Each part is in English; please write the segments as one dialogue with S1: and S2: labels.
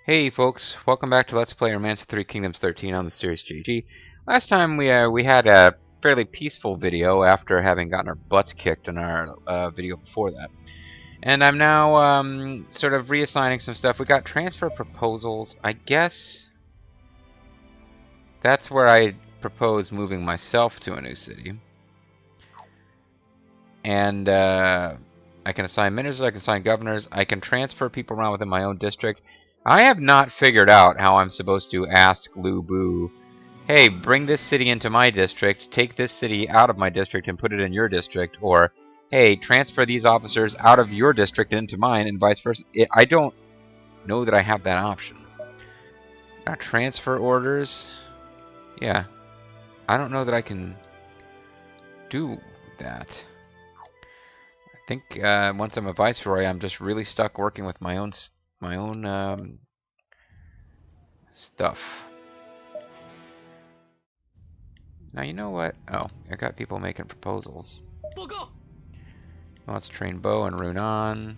S1: Hey folks, welcome back to Let's Play Romance of Three Kingdoms 13 on the series GG. Last time we had a fairly peaceful video after having gotten our butts kicked in our video before that. And I'm now sort of reassigning some stuff. We got transfer proposals. I guess that's where I propose moving myself to a new city. And I can assign ministers, I can assign governors, I can transfer people around within my own district. I have not figured out how I'm supposed to ask Lu Bu, hey, bring this city into my district, take this city out of my district and put it in your district, or, hey, transfer these officers out of your district into mine, and vice versa. I don't know that I have that option. Transfer orders? Yeah. I don't know that I can do that. I think once I'm a viceroy, I'm just really stuck working with my own stuff. Now you know what? Oh, I got people making proposals. Let's train Bo and Runan.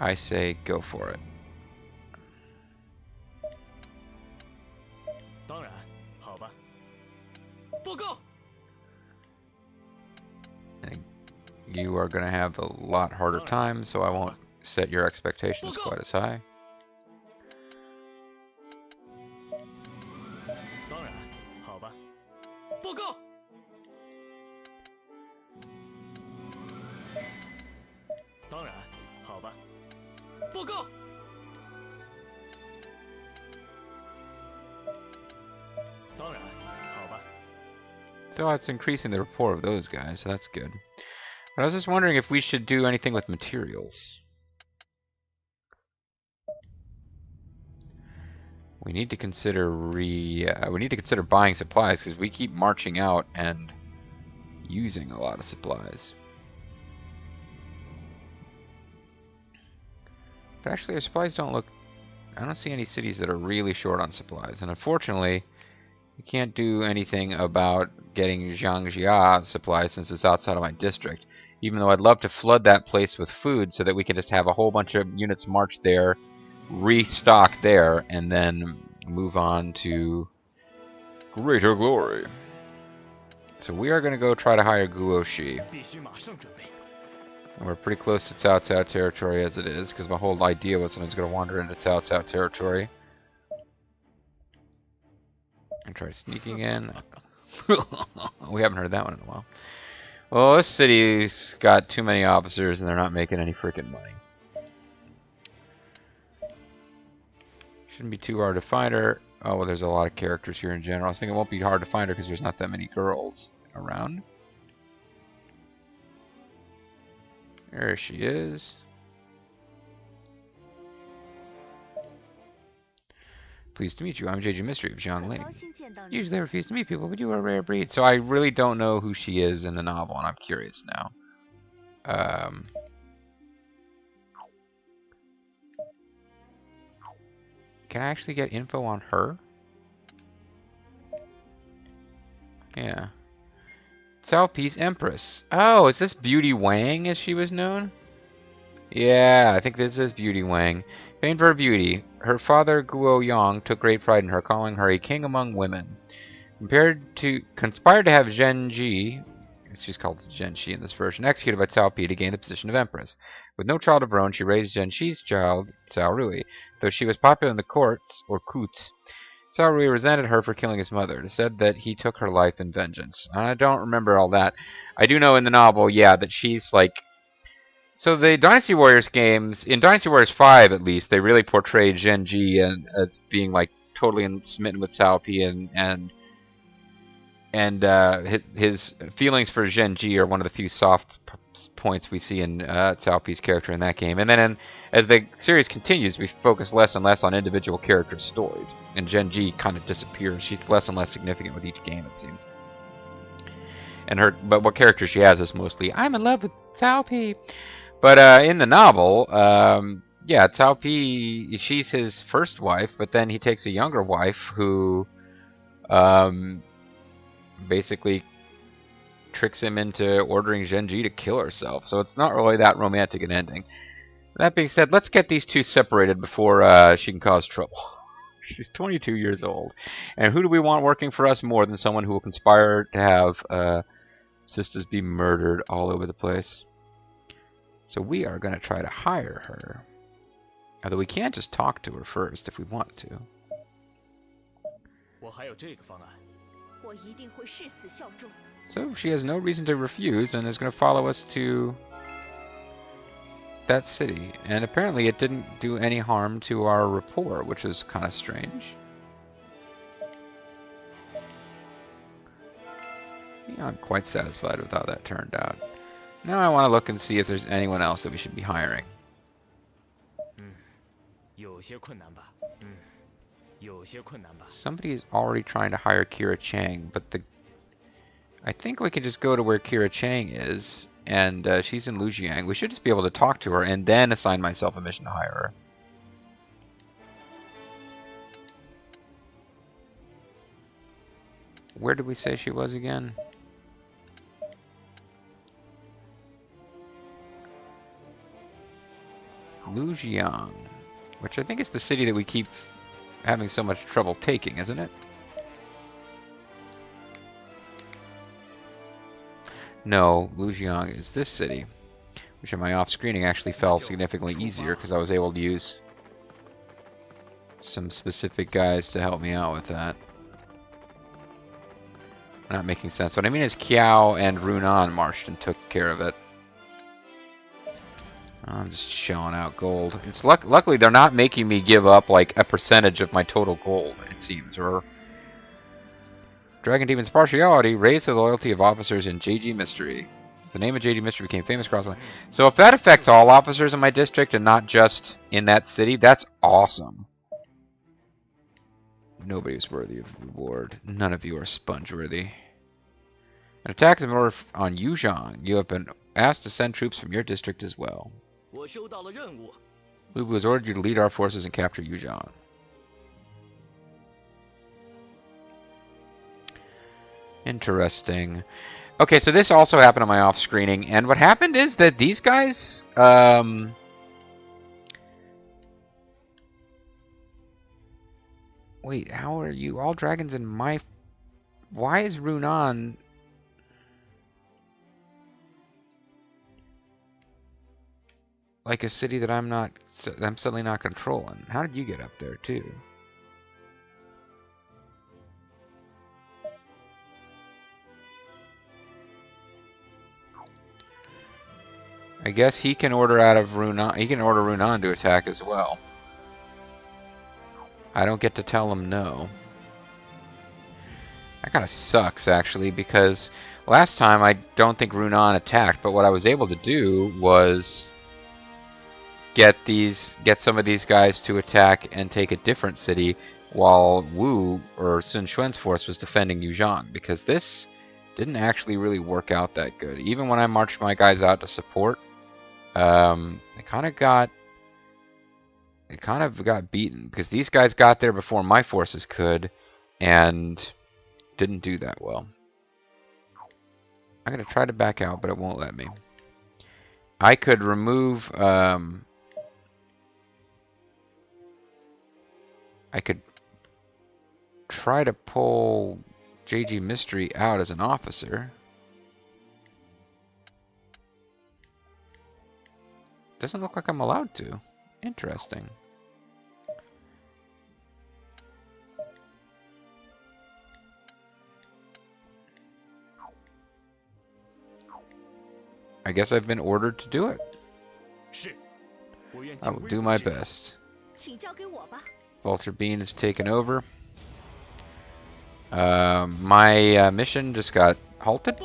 S1: I say go for it. And you are going to have a lot harder time, so I won't set your expectations quite as high. So it's increasing the rapport of those guys, so that's good. But I was just wondering if we should do anything with materials. We need to consider buying supplies because we keep marching out and using a lot of supplies. But actually, our supplies don't look. I don't see any cities that are really short on supplies, and unfortunately, we can't do anything about getting Zhang supplies since it's outside of my district. Even though I'd love to flood that place with food so that we can just have a whole bunch of units march there, restock there, and then move on to greater glory. So we are going to go try to hire Guo Shi. We're pretty close to Cao Cao territory as it is, because my whole idea was that I was going to wander into Cao Cao territory. And try sneaking in. We haven't heard that one in a while. Well, this city's got too many officers and they're not making any freaking money. Shouldn't be too hard to find her. Oh, well, there's a lot of characters here in general. I was thinking it won't be hard to find her because there's not that many girls around. There she is. Pleased to meet you. I'm JJ Mystery of Zhong Ling. Usually I refuse to meet people, but you are a rare breed. So I really don't know who she is in the novel, and I'm curious now. Can I actually get info on her? Yeah. Cao Pi's Empress. Oh, is this Beauty Wang as she was known? Yeah, I think this is Beauty Wang. Famed for her beauty, her father Guo Yang took great pride in her, calling her a king among women. Conspired to have Zhen Ji, she's called Zhen Shi in this version, executed by Cao Pi to gain the position of empress. With no child of her own, she raised Zhen Shi's child, Cao Rui. Though she was popular in the courts, or courts, Cao Rui resented her for killing his mother. It said that he took her life in vengeance. I don't remember all that. I do know in the novel, yeah, that she's like... So the Dynasty Warriors games, in Dynasty Warriors 5 at least, they really portrayed Zhen Ji as being like totally smitten with Cao Pi, and his feelings for Zhen Ji are one of the few soft points we see in Cao Pi's character in that game. And then as the series continues, we focus less and less on individual character stories, and Zhen Ji kind of disappears. She's less and less significant with each game, it seems. But what character she has is mostly, I'm in love with Cao Pi. But in the novel, yeah, Cao Pi, she's his first wife, but then he takes a younger wife who basically tricks him into ordering Zhen Ji to kill herself. So it's not really that romantic an ending. That being said, let's get these two separated before she can cause trouble. She's 22 years old. And who do we want working for us more than someone who will conspire to have sisters be murdered all over the place? So we are going to try to hire her. Although we can't just talk to her first if we want to. So she has no reason to refuse and is going to follow us to that city. And apparently it didn't do any harm to our rapport, which is kind of strange. Yeah, I'm quite satisfied with how that turned out. Now I want to look and see if there's anyone else that we should be hiring. Somebody is already trying to hire Kira Chang, but I think we can just go to where Kira Chang is, and she's in Lujiang. We should just be able to talk to her and then assign myself a mission to hire her. Where did we say she was again? Lujiang, which I think is the city that we keep having so much trouble taking, isn't it? No, Lujiang is this city, which in my off-screening actually fell significantly easier because I was able to use some specific guys to help me out with that. Not making sense. What I mean is Kiao and Runan marched and took care of it. I'm just shelling out gold. It's luckily they're not making me give up like a percentage of my total gold, it seems. Or Dragon Demon's partiality raised the loyalty of officers in JG Mystery. The name of JG Mystery became famous across the land. So if that affects all officers in my district and not just in that city, that's awesome. Nobody is worthy of reward. None of you are sponge-worthy. An attack is in order on Zhong. You have been asked to send troops from your district as well. Lu Bu has ordered you to lead our forces and capture Zhong. Interesting. Okay, so this also happened on my off-screening, and what happened is that these guys, wait, how are you? All dragons in my... Why is Runan... like a city that I'm suddenly not controlling? How did you get up there, too? I guess he can order out of Runan. He can order Runan to attack as well. I don't get to tell him no. That kind of sucks, actually, because last time I don't think Runan attacked, but what I was able to do was get some of these guys to attack and take a different city, while Wu or Sun Xuan's force was defending Zhong, because this didn't actually really work out that good. Even when I marched my guys out to support, they kind of got beaten because these guys got there before my forces could and didn't do that well. I'm gonna try to back out, but it won't let me. I could remove I could try to pull JG Mystery out as an officer. Doesn't look like I'm allowed to. Interesting. I guess I've been ordered to do it. I will do my best. Vulture Bean has taken over. My mission just got halted.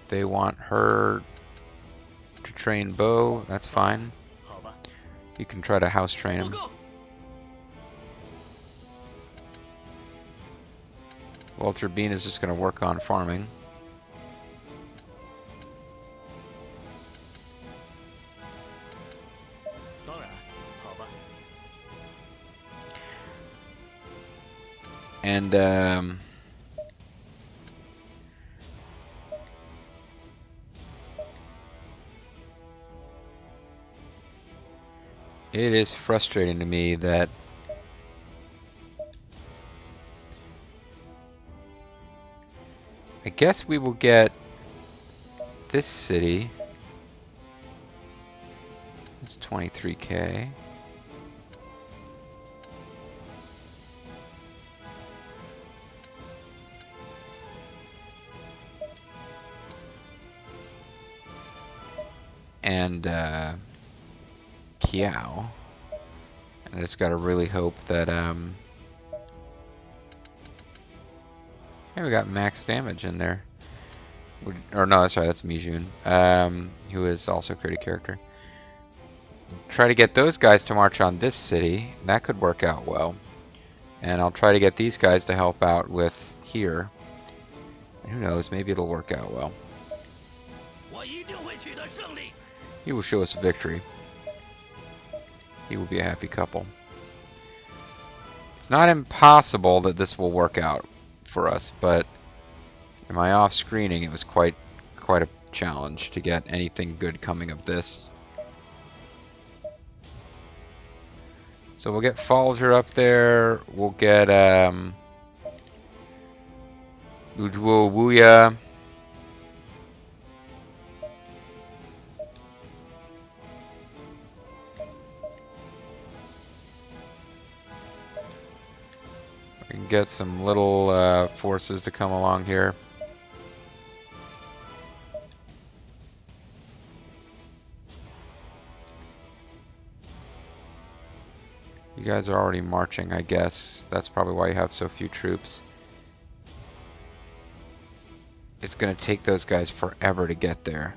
S1: They want her to train Bo. That's fine. You can try to house train him. Vulture Bean is just going to work on farming. And It is frustrating to me that I guess we will get this city. It's 23k. And Kiao. And I just gotta really hope that hey, we got max damage in there. Or no, that's right, that's Mijun. Who is also a creative character. Try to get those guys to march on this city. That could work out well. And I'll try to get these guys to help out with here. And who knows, maybe it'll work out well. He will show us a victory. He will be a happy couple. It's not impossible that this will work out for us, but in my off-screening it was quite a challenge to get anything good coming of this. So we'll get Falger up there, we'll get Wuya. We can get some little forces to come along here. You guys are already marching, I guess. That's probably why you have so few troops. It's going to take those guys forever to get there.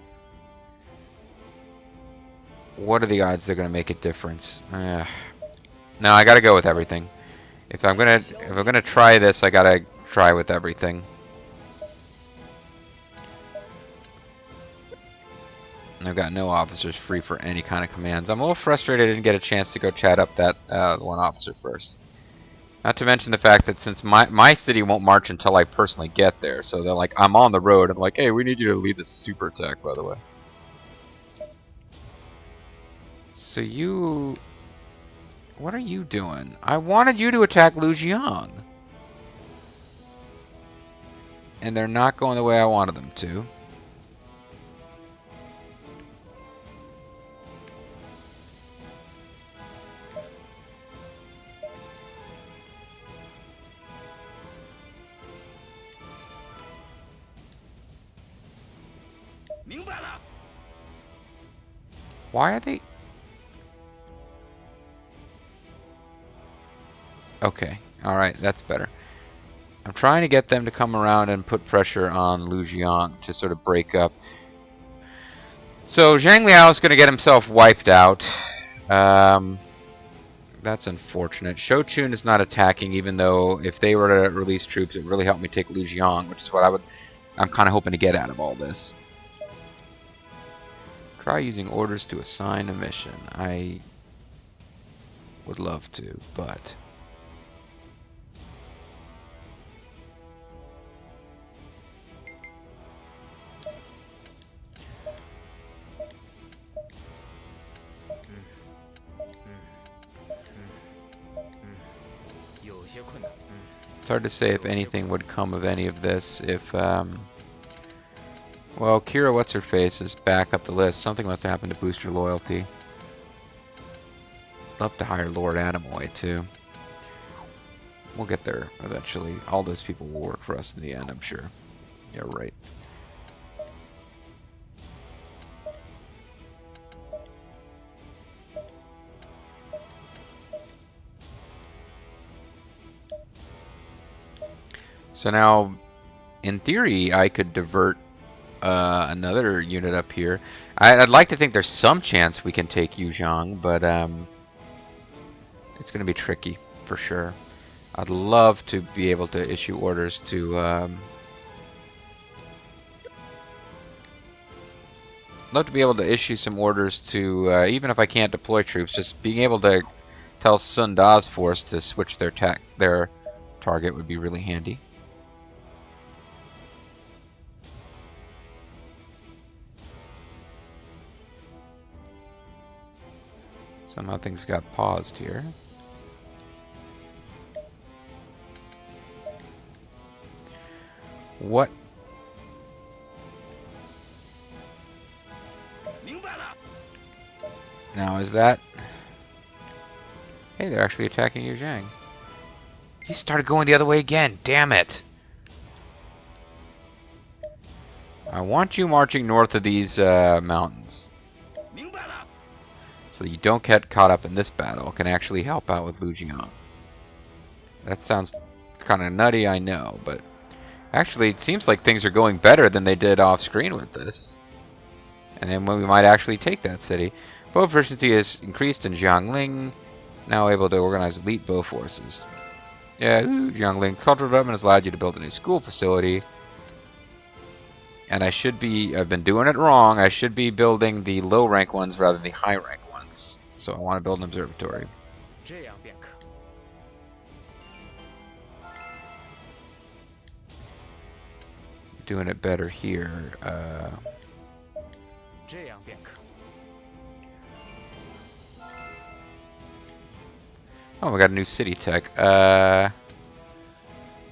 S1: What are the odds they're going to make a difference? No, I got to go with everything. If I'm gonna try this, I gotta try with everything. And I've got no officers free for any kind of commands. I'm a little frustrated I didn't get a chance to go chat up that one officer first. Not to mention the fact that since my city won't march until I personally get there, so they're like, I'm on the road. I'm like, hey, we need you to lead the super attack, by the way. So you... What are you doing? I wanted you to attack Lujiang. And they're not going the way I wanted them to. Why are they... Okay, alright, that's better. I'm trying to get them to come around and put pressure on Lujiang to sort of break up. So Zhang Liao is going to get himself wiped out. That's unfortunate. Shochun is not attacking, even though if they were to release troops, it would really help me take Lujiang, which is what I'm kind of hoping to get out of all this. Try using orders to assign a mission. I would love to, but... It's hard to say if anything would come of any of this if, well, Kira What's-Her-Face is back up the list. Something must have happened to boost your loyalty. Love to hire Lord Adamoy, too. We'll get there eventually. All those people will work for us in the end, I'm sure. Yeah, right. So now, in theory, I could divert another unit up here. I'd like to think there's some chance we can take Yuzhong, but it's going to be tricky, for sure. I'd love to be able to issue orders to... love to be able to issue some orders to, even if I can't deploy troops, just being able to tell Sun Da's force to switch their target would be really handy. Somehow things got paused here. What? Now is that... Hey, they're actually attacking you, Zhang. He started going the other way again. Damn it! I want you marching north of these mountains. So that you don't get caught up in this battle. Can actually help out with Lu Jiang. That sounds kind of nutty, I know, but... Actually, it seems like things are going better than they did off-screen with this. And then we might actually take that city. Bow proficiency is increased in Jiangling. Now able to organize elite bow forces. Yeah, Jiangling. Cultural development has allowed you to build a new school facility. And I've been doing it wrong. I should be building the low-rank ones rather than the high-rank ones. So I want to build an observatory. Doing it better here. Oh, we got a new city tech.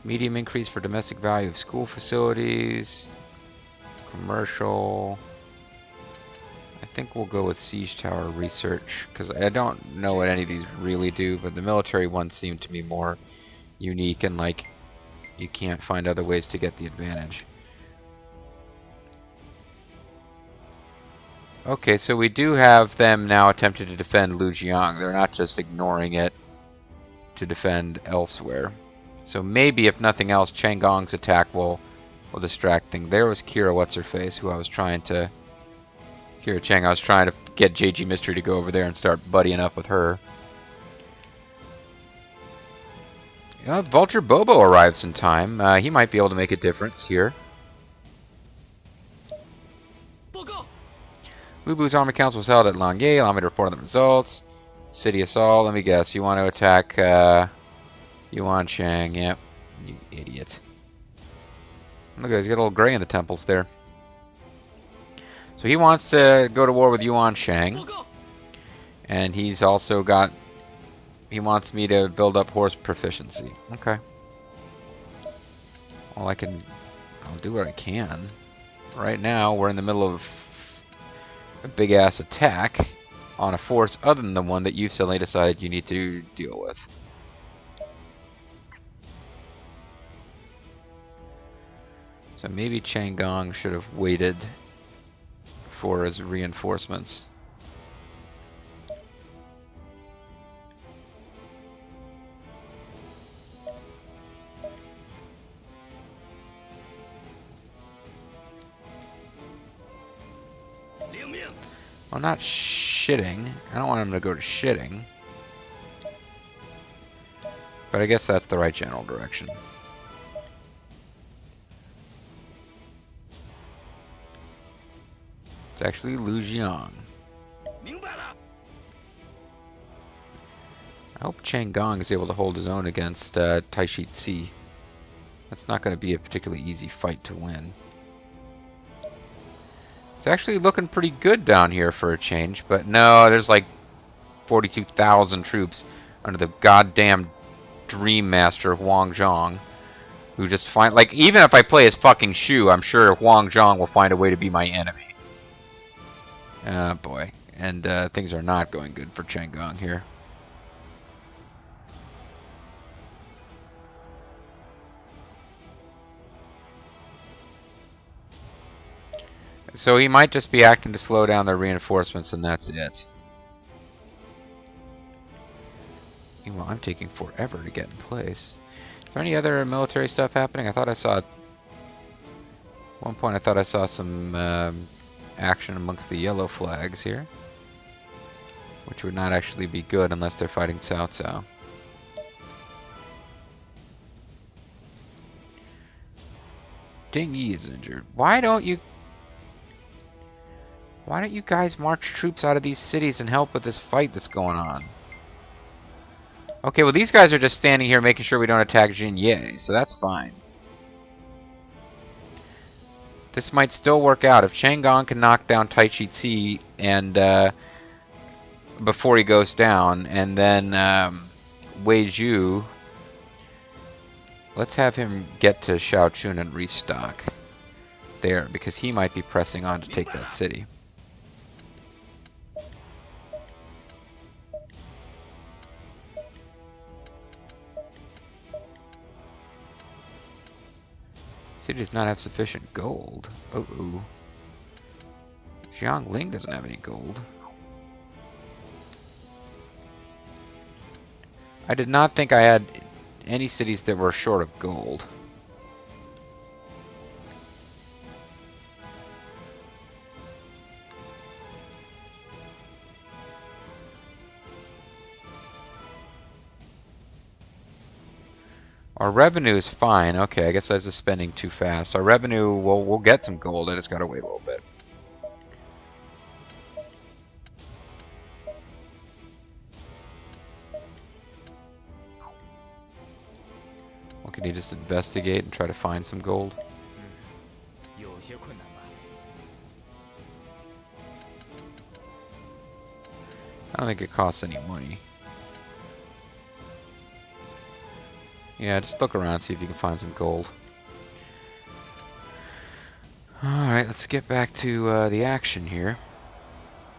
S1: Medium increase for domestic value of school facilities. Commercial. I think we'll go with siege tower research, because I don't know what any of these really do, but the military ones seem to be more unique and like you can't find other ways to get the advantage. Okay, so we do have them now attempting to defend Lu Jiang. They're not just ignoring it to defend elsewhere. So maybe, if nothing else, Changong's attack will distract things. There was Kira What's-Her-Face, who I was trying to... Kira Chang, I was trying to get JG Mystery to go over there and start buddying up with her. Vulture Bobo arrives in time. He might be able to make a difference here. Lubu's army council was held at Langye. Allow me to report on the results. City assault. Let me guess. You want to attack Yuan Shang. Yep. You idiot. Look at he's got a little gray in the temples there. So he wants to go to war with Yuan Shang. And he's also got... He wants me to build up horse proficiency. Okay. Well, I'll do what I can. Right now, we're in the middle of a big-ass attack on a force other than the one that you've suddenly decided you need to deal with. So maybe Changong should have waited for his reinforcements. Well, not shitting. I don't want him to go to shitting. But I guess that's the right general direction. It's actually Lu Jiang. I hope Changong is able to hold his own against Taishi. That's not going to be a particularly easy fight to win. It's actually looking pretty good down here for a change, but no, there's like 42,000 troops under the goddamn Dream Master Huang Zhong, who just find, like, even if I play as fucking Shu, I'm sure Huang Zhong will find a way to be my enemy. Oh boy, and things are not going good for Changong here. So he might just be acting to slow down their reinforcements, and that's it. Meanwhile, I'm taking forever to get in place. Is there any other military stuff happening? I thought I saw... At one point I thought I saw some action amongst the yellow flags here. Which would not actually be good unless they're fighting Cao Cao. Ding Yi is injured. Why don't you guys march troops out of these cities and help with this fight that's going on? Okay, well these guys are just standing here making sure we don't attack Jinye, so that's fine. This might still work out. If Changong can knock down Taishi and before he goes down, and then Wei Zhu, let's have him get to Shaochun and restock there, because he might be pressing on to take that city. City does not have sufficient gold. Uh-oh. Jiangling doesn't have any gold. I did not think I had any cities that were short of gold. Our revenue is fine. Okay, I guess I was just spending too fast. Our revenue, we'll get some gold. I just gotta wait a little bit. Well, can you just investigate and try to find some gold? I don't think it costs any money. Yeah, just look around, see if you can find some gold. Alright, let's get back to the action here.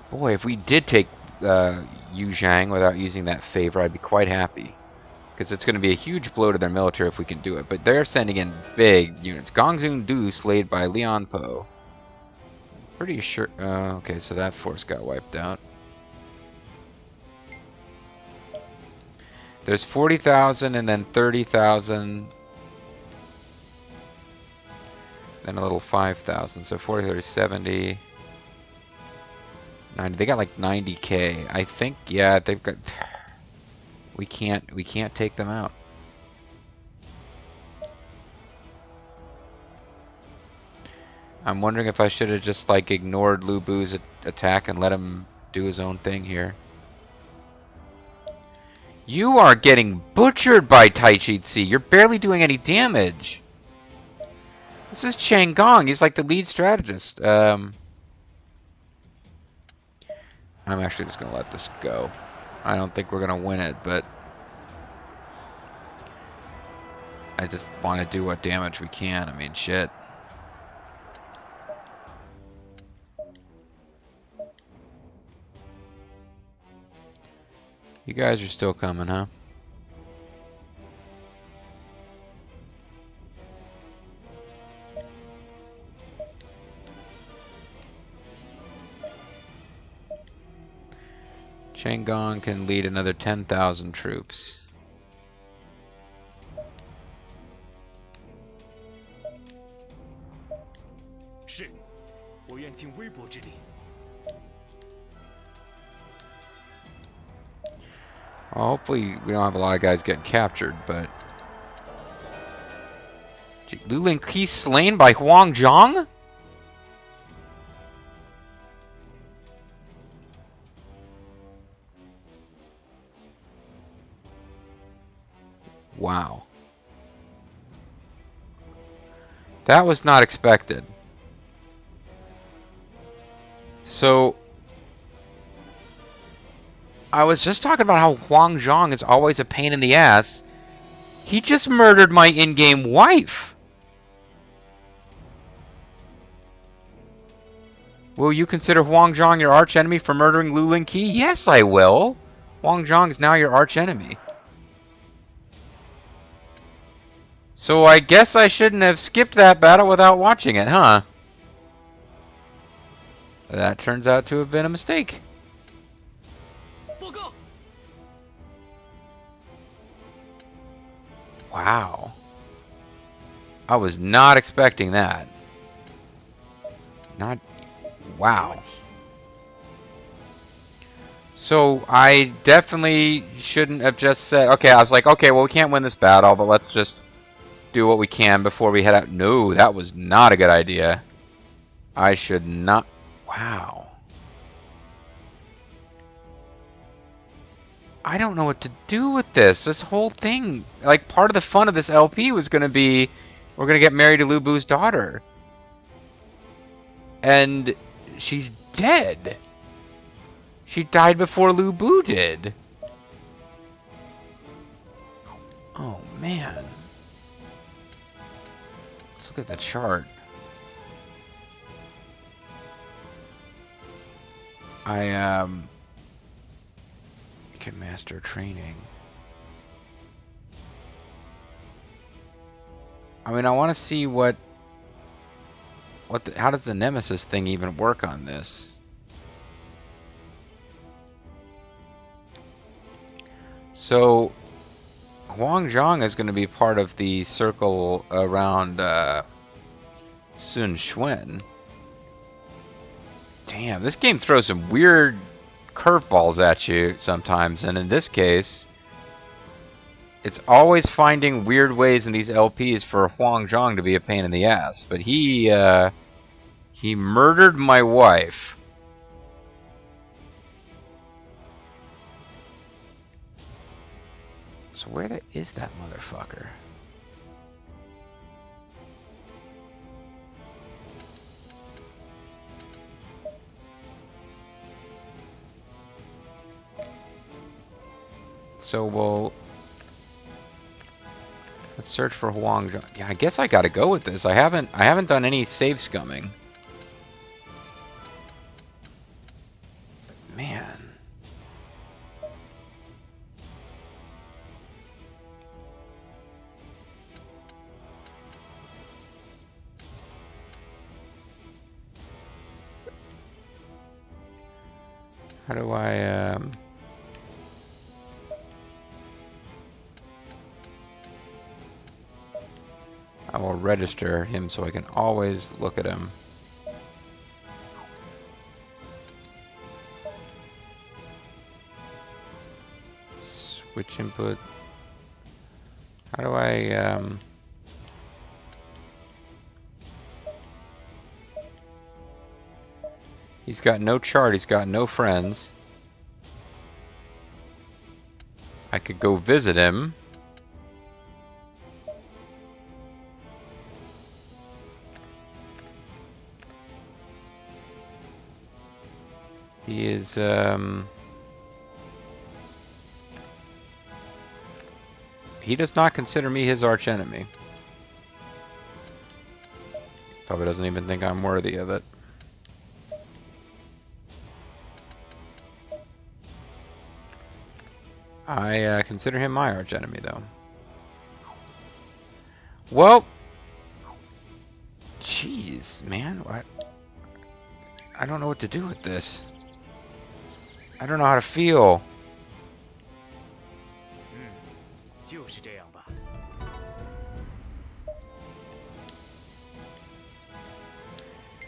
S1: Boy, if we did take Yuzhang without using that favor, I'd be quite happy. Because it's going to be a huge blow to their military if we can do it. But they're sending in big units. Gongsun Du slayed by Lian Po. Pretty sure... okay, so that force got wiped out. There's 40,000 and then 30,000. Then a little 5,000. So 40, 30, 70. 90. They got like 90k. I think, yeah, they've got... We can't take them out. I'm wondering if I should have just like ignored Lu Bu's attack and let him do his own thing here. You are getting butchered by Taichi Ci. You're barely doing any damage. This is Chang Gong. He's like the lead strategist. I'm actually just going to let this go. I don't think we're going to win it, but I just want to do what damage we can. I mean, shit. You guys are still coming, huh? Chang Gong can lead another 10,000 troops. Well, hopefully we don't have a lot of guys getting captured, but... Lu Lingqi slain by Huang Zhong? Wow. That was not expected. So... I was just talking about how Huang Zhong is always a pain in the ass. He just murdered my in-game wife. Will you consider Huang Zhong your archenemy for murdering Lu Lingqi? Yes, I will. Huang Zhong is now your archenemy. So I guess I shouldn't have skipped that battle without watching it, huh? That turns out to have been a mistake. Wow. I was not expecting that. Not... Wow. So, I definitely shouldn't have just said... Okay, I was like, okay, well, we can't win this battle, but let's just do what we can before we head out. No, that was not a good idea. I should not... Wow. I don't know what to do with this. This whole thing, like, part of the fun of this LP was going to be, we're going to get married to Lu Bu's daughter. And she's dead. She died before Lu Bu did. Oh, man. Let's look at the chart. Can master training. I mean, I want to see how does the Nemesis thing even work on this? So, Huang Zhong is going to be part of the circle around Sun Xuan. Damn, this game throws some weird curveballs at you sometimes, and in this case, it's always finding weird ways in these LPs for Huang Zhong to be a pain in the ass. But he murdered my wife. So where is that motherfucker? So let's search for Huang Zhong. Yeah, I guess I gotta go with this. I haven't done any save scumming. But man. How do I will register him so I can always look at him. Switch input. How do I He's got no chart, he's got no friends. I could go visit him. He is, he does not consider me his archenemy. Probably doesn't even think I'm worthy of it. I consider him my archenemy, though. Well, jeez, man, I don't know what to do with this. I don't know how to feel.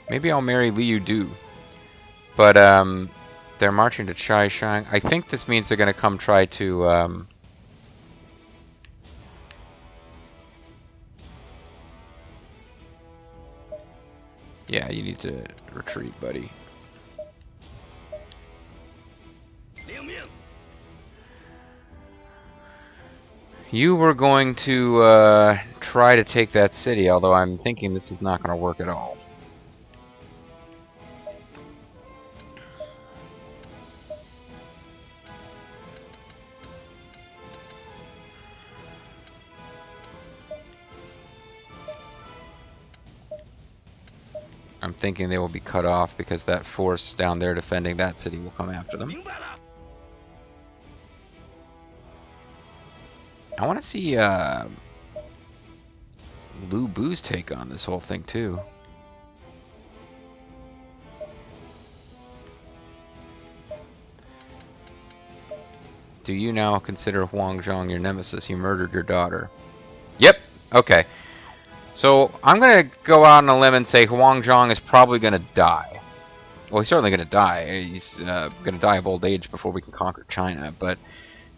S1: Maybe I'll marry Liu Du. But, they're marching to Chai Shang. I think this means they're going to come try to, yeah, you need to retreat, buddy. You were going to, try to take that city, although I'm thinking this is not going to work at all. I'm thinking they will be cut off because that force down there defending that city will come after them. I want to see Lu Bu's take on this whole thing too. Do you now consider Huang Zhong your nemesis? He murdered your daughter. Yep. Okay. So, I'm going to go out on a limb and say Huang Zhong is probably going to die. Well, he's certainly going to die. He's going to die of old age before we can conquer China. But,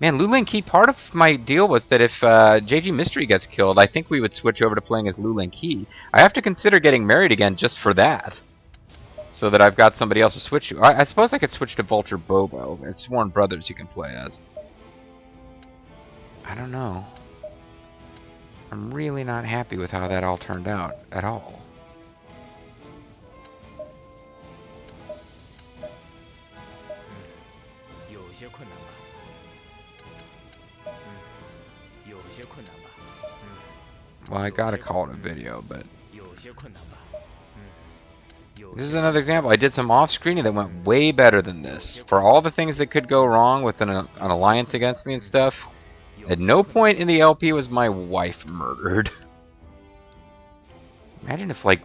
S1: man, Lu Lingqi, part of my deal was that if JG Mystery gets killed, I think we would switch over to playing as Lu Lingqi. I have to consider getting married again just for that. So that I've got somebody else to switch to. I suppose I could switch to Vulture Bobo. It's Sworn Brothers you can play as. I don't know. I'm really not happy with how that all turned out at all. Well, I gotta call it a video, but... This is another example. I did some off-screening that went way better than this. For all the things that could go wrong with an alliance against me and stuff, at no point in the LP was my wife murdered. Imagine if, like,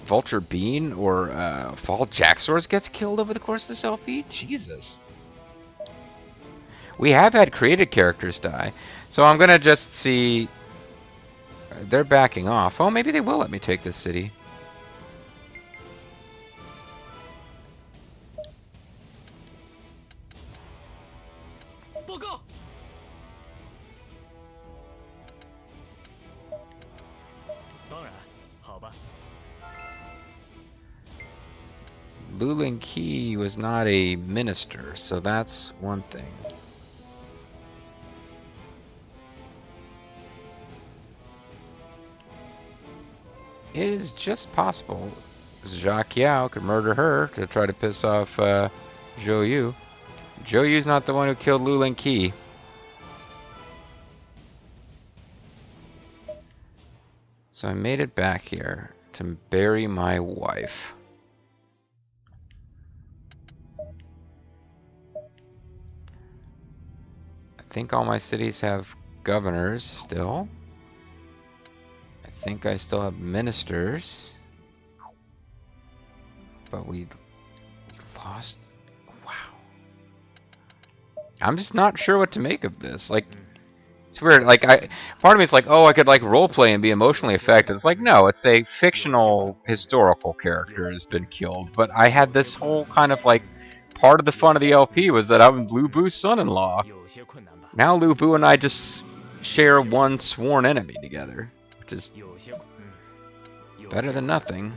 S1: Vulture Bean or Fall Jacksaws gets killed over the course of this LP? Jesus. We have had created characters die. So I'm gonna just see... They're backing off. Oh, maybe they will let me take this city. Lulin Qi was not a minister, so that's one thing. It is just possible Jacques Yao could murder her to try to piss off Zhou Yu. Zhou Yu's not the one who killed Lulin Qi. So I made it back here to bury my wife. I think all my cities have governors still. I think I still have ministers. But we lost... Wow. I'm just not sure what to make of this. Like, it's weird. Like, part of me is like, oh, I could, like, roleplay and be emotionally affected. It's like, no, it's a fictional historical character has been killed. But I had this whole kind of, like, part of the fun of the LP was that I'm Lu Bu's son-in-law. Now Lu Bu and I just share one sworn enemy together, which is better than nothing.